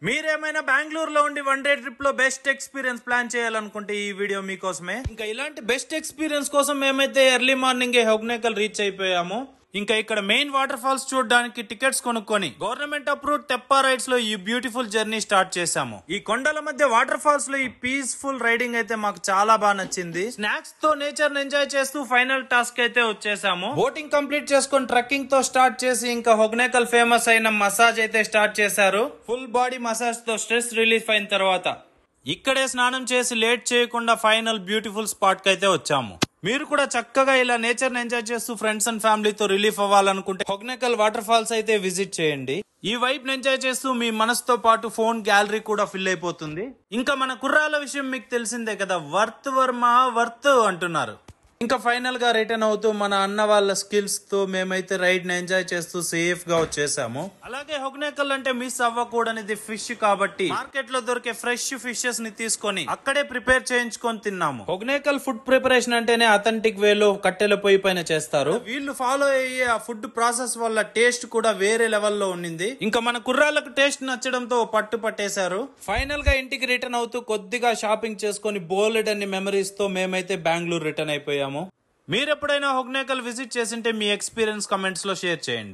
మీరేమైనా బెంగళూరులో ఉండి వన్ డే ట్రిప్ లో బెస్ట్ ఎక్స్పీరియన్స్ ప్లాన్ చేయాలనుకుంటే ఈ వీడియో మీకోసమే. ఇంకా ఇలాంటి బెస్ట్ ఎక్స్పీరియన్స్ కోసం మేమైతే ఎర్లీ మార్నింగ్ హొగ్నేకల్ రీచ్ అయిపోయాము. ఇంకా ఇక్కడ మెయిన్ వాటర్ ఫాల్స్ చూడడానికి టికెట్స్ కొనుక్కొని గవర్నమెంట్ అప్రూవ్ తెప్పా రైడ్స్ లో ఈ బ్యూటిఫుల్ జర్నీ స్టార్ట్ చేశాము. ఈ కొండల మధ్య వాటర్ ఫాల్స్ లో ఈ పీస్ఫుల్ రైడింగ్ అయితే మాకు చాలా బాగా నచ్చింది. స్నాక్స్ తో నేచర్ ఎంజాయ్ చేస్తూ ఫైనల్ టాస్క్ అయితే వచ్చేసాము. బోటింగ్ కంప్లీట్ చేసుకొని ట్రెక్కింగ్ తో స్టార్ట్ చేసి ఇంకా హొగ్నేకల్ ఫేమస్ అయిన మసాజ్ అయితే స్టార్ట్ చేశారు. ఫుల్ బాడీ మసాజ్ తో స్ట్రెస్ రిలీఫ్ అయిన తర్వాత ఇక్కడే స్నానం చేసి లేట్ చేయకుండా ఫైనల్ బ్యూటిఫుల్ స్పాట్ కి అయితే వచ్చాము. మీరు కూడా చక్కగా ఇలా నేచర్ ఎంజాయ్ చేస్తూ ఫ్రెండ్స్ అండ్ ఫ్యామిలీతో రిలీఫ్ అవ్వాలనుకుంటే హొగ్నేకల్ వాటర్ ఫాల్స్ అయితే విజిట్ చేయండి. ఈ వైబ్ ఎంజాయ్ చేస్తూ మీ మనసుతో పాటు ఫోన్ గ్యాలరీ కూడా ఫిల్ అయిపోతుంది. ఇంకా మన కుర్రాల విషయం మీకు తెలిసిందే కదా, వర్త్ వర్మ వర్త్ అంటున్నారు. ఇంకా ఫైనల్ గా రిటర్న్ అవుతూ మన అన్న వాళ్ళ స్కిల్స్ తో మేమైతే రైడ్ ని ఎంజాయ్ చేస్తూ సేఫ్ గా వచ్చేసాము. అలాగే హొగ్నేకల్ అంటే మిస్ అవ్వకూడనిది ఫిష్ కాబట్టి మార్కెట్ లో దొరికే ఫ్రెష్ ఫిషెస్ ని తీసుకొని అక్కడే ప్రిపేర్ చేయించుకొని తిన్నాము. హొగ్నేకల్ ఫుడ్ ప్రిపరేషన్ అంటేనే అథెంటిక్ వేలో కట్టెల పొయ్యి పైన చేస్తారు. వీళ్ళు ఫాలో అయ్యే ఆ ఫుడ్ ప్రాసెస్ వల్ల టేస్ట్ కూడా వేరే లెవెల్లో ఉండింది. ఇంకా మన కుర్రాళ్ళకు టేస్ట్ నచ్చడంతో పట్టు పట్టేశారు. ఫైనల్ గా ఇంటికి రిటర్న్ అవుతూ కొద్దిగా షాపింగ్ చేసుకుని బోలెడ్ అన్ని మెమరీస్ తో మేమైతే బెంగళూరు రిటర్న్ అయిపోయాము. మీరు ఎప్పుడైనా హొగ్నేకల్ విజిట్ చేసింటే మీ ఎక్స్పీరియన్స్ కమెంట్స్ లో షేర్ చేయండి.